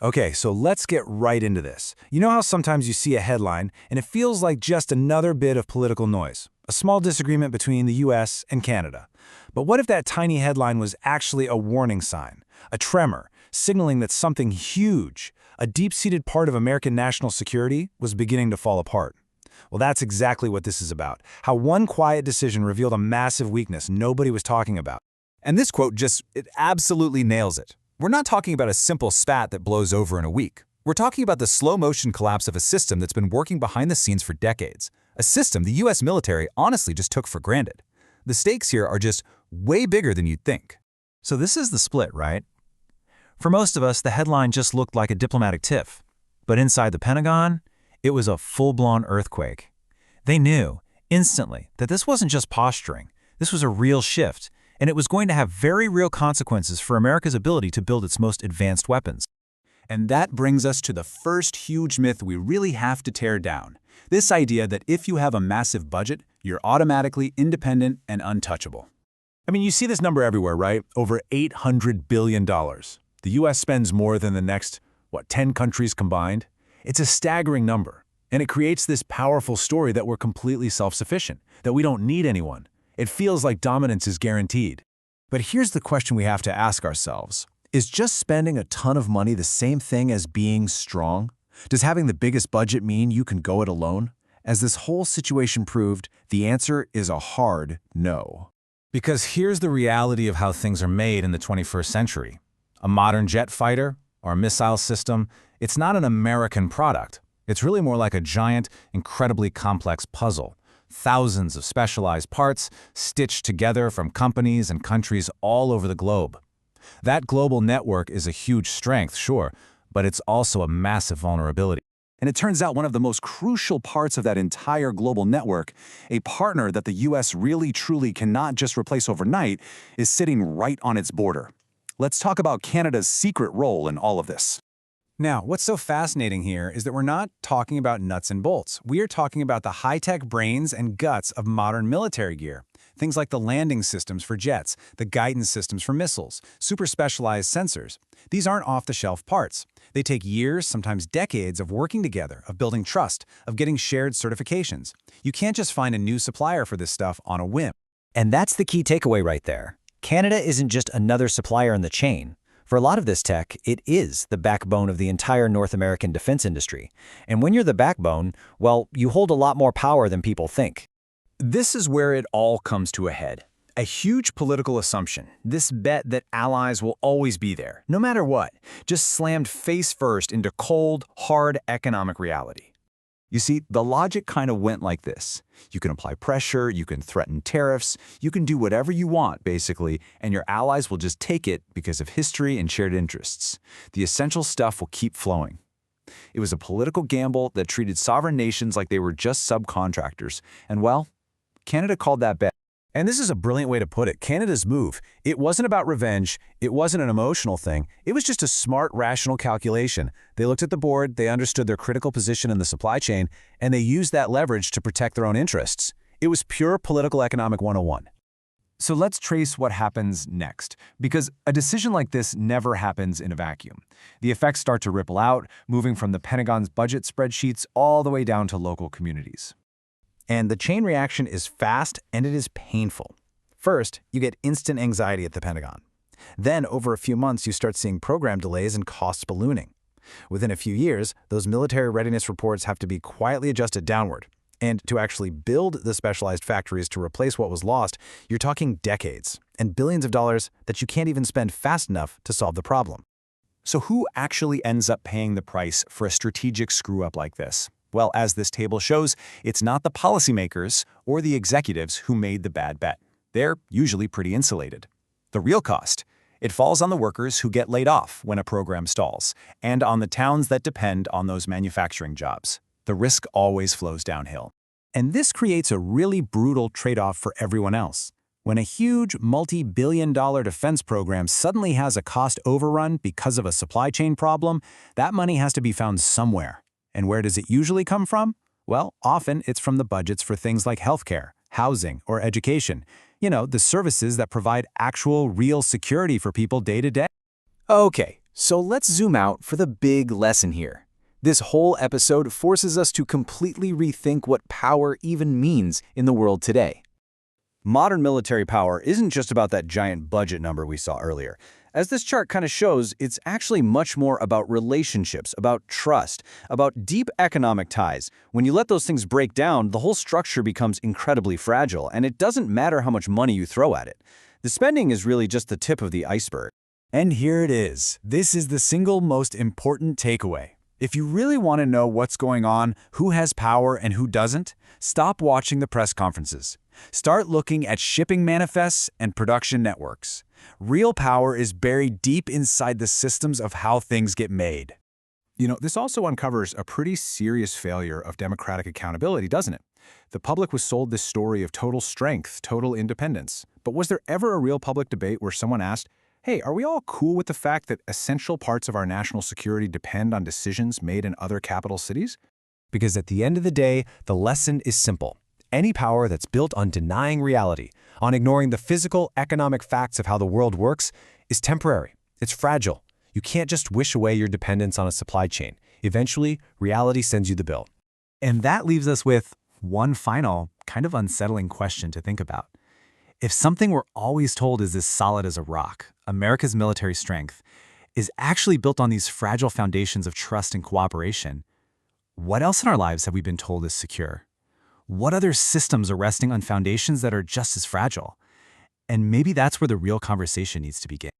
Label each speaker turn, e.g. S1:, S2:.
S1: Okay, so let's get right into this. You know how sometimes you see a headline and it feels like just another bit of political noise, a small disagreement between the US and Canada. But what if that tiny headline was actually a warning sign, a tremor, signaling that something huge, a deep-seated part of American national security, was beginning to fall apart? Well, that's exactly what this is about, how one quiet decision revealed a massive weakness nobody was talking about.
S2: And this quote it absolutely nails it. We're not talking about a simple spat that blows over in a week. We're talking about the slow-motion collapse of a system that's been working behind the scenes for decades. A system the US military honestly just took for granted. The stakes here are just way bigger than you'd think.
S3: So this is the split, right? For most of us, the headline just looked like a diplomatic tiff. But inside the Pentagon, it was a full-blown earthquake. They knew, instantly, that this wasn't just posturing. This was a real shift, and it was going to have very real consequences for America's ability to build its most advanced weapons.
S2: And that brings us to the first huge myth we really have to tear down. This idea that if you have a massive budget, you're automatically independent and untouchable.
S1: I mean, you see this number everywhere, right? Over $800 billion. The US spends more than the next, 10 countries combined? It's a staggering number, and it creates this powerful story that we're completely self-sufficient, that we don't need anyone. It feels like dominance is guaranteed. But here's the question we have to ask ourselves. Is just spending a ton of money the same thing as being strong? Does having the biggest budget mean you can go it alone? As this whole situation proved, the answer is a hard no.
S3: Because here's the reality of how things are made in the 21st century. A modern jet fighter or a missile system, it's not an American product. It's really more like a giant, incredibly complex puzzle. Thousands of specialized parts stitched together from companies and countries all over the globe. That global network is a huge strength, sure, but it's also a massive vulnerability.
S2: And it turns out one of the most crucial parts of that entire global network, a partner that the US really truly cannot just replace overnight, is sitting right on its border. Let's talk about Canada's secret role in all of this.
S1: Now, what's so fascinating here is that we're not talking about nuts and bolts. We are talking about the high-tech brains and guts of modern military gear. Things like the landing systems for jets, the guidance systems for missiles, super specialized sensors. These aren't off-the-shelf parts. They take years, sometimes decades, of working together, of building trust, of getting shared certifications. You can't just find a new supplier for this stuff on a whim.
S4: And that's the key takeaway right there. Canada isn't just another supplier in the chain. For a lot of this tech, it is the backbone of the entire North American defense industry. And when you're the backbone, well, you hold a lot more power than people think.
S2: This is where it all comes to a head. A huge political assumption, this bet that allies will always be there, no matter what, just slammed face first into cold, hard economic reality. You see, the logic kind of went like this. You can apply pressure, you can threaten tariffs, you can do whatever you want, basically, and your allies will just take it because of history and shared interests. The essential stuff will keep flowing. It was a political gamble that treated sovereign nations like they were just subcontractors, and well, Canada called that bet.
S1: And this is a brilliant way to put it. Canada's move. It wasn't about revenge. It wasn't an emotional thing. It was just a smart, rational calculation. They looked at the board, they understood their critical position in the supply chain, and they used that leverage to protect their own interests. It was pure political economic 101.
S2: So let's trace what happens next, because a decision like this never happens in a vacuum. The effects start to ripple out, moving from the Pentagon's budget spreadsheets all the way down to local communities.
S1: And the chain reaction is fast and it is painful. First, you get instant anxiety at the Pentagon. Then, over a few months, you start seeing program delays and costs ballooning. Within a few years, those military readiness reports have to be quietly adjusted downward. And to actually build the specialized factories to replace what was lost, you're talking decades and billions of dollars that you can't even spend fast enough to solve the problem.
S2: So who actually ends up paying the price for a strategic screw-up like this? Well, as this table shows, it's not the policymakers or the executives who made the bad bet. They're usually pretty insulated. The real cost, it falls on the workers who get laid off when a program stalls, and on the towns that depend on those manufacturing jobs. The risk always flows downhill. And this creates a really brutal trade-off for everyone else. When a huge multi-billion-dollar defense program suddenly has a cost overrun because of a supply chain problem, that money has to be found somewhere. And where does it usually come from? Well, often it's from the budgets for things like healthcare, housing, or education. You know, the services that provide actual, real security for people day to day.
S1: Okay,
S2: So let's zoom out for the big lesson here. This whole episode forces us to completely rethink what power even means in the world today.
S4: Modern military power isn't just about that giant budget number we saw earlier. As this chart kind of shows, it's actually much more about relationships, about trust, about deep economic ties. When you let those things break down, the whole structure becomes incredibly fragile, and it doesn't matter how much money you throw at it. The spending is really just the tip of the iceberg.
S2: And here it is. This is the single most important takeaway. If you really want to know what's going on, who has power and who doesn't, stop watching the press conferences. Start looking at shipping manifests and production networks. Real power is buried deep inside the systems of how things get made.
S3: This also uncovers a pretty serious failure of democratic accountability, doesn't it? The public was sold this story of total strength, total independence. But was there ever a real public debate where someone asked, hey, are we all cool with the fact that essential parts of our national security depend on decisions made in other capital cities?
S1: Because at the end of the day, the lesson is simple. Any power that's built on denying reality, on ignoring the physical, economic facts of how the world works, is temporary. It's fragile. You can't just wish away your dependence on a supply chain. Eventually, reality sends you the bill.
S2: And that leaves us with one final, kind of unsettling question to think about. If something we're always told is as solid as a rock, America's military strength, is actually built on these fragile foundations of trust and cooperation, what else in our lives have we been told is secure? What other systems are resting on foundations that are just as fragile? And maybe that's where the real conversation needs to begin.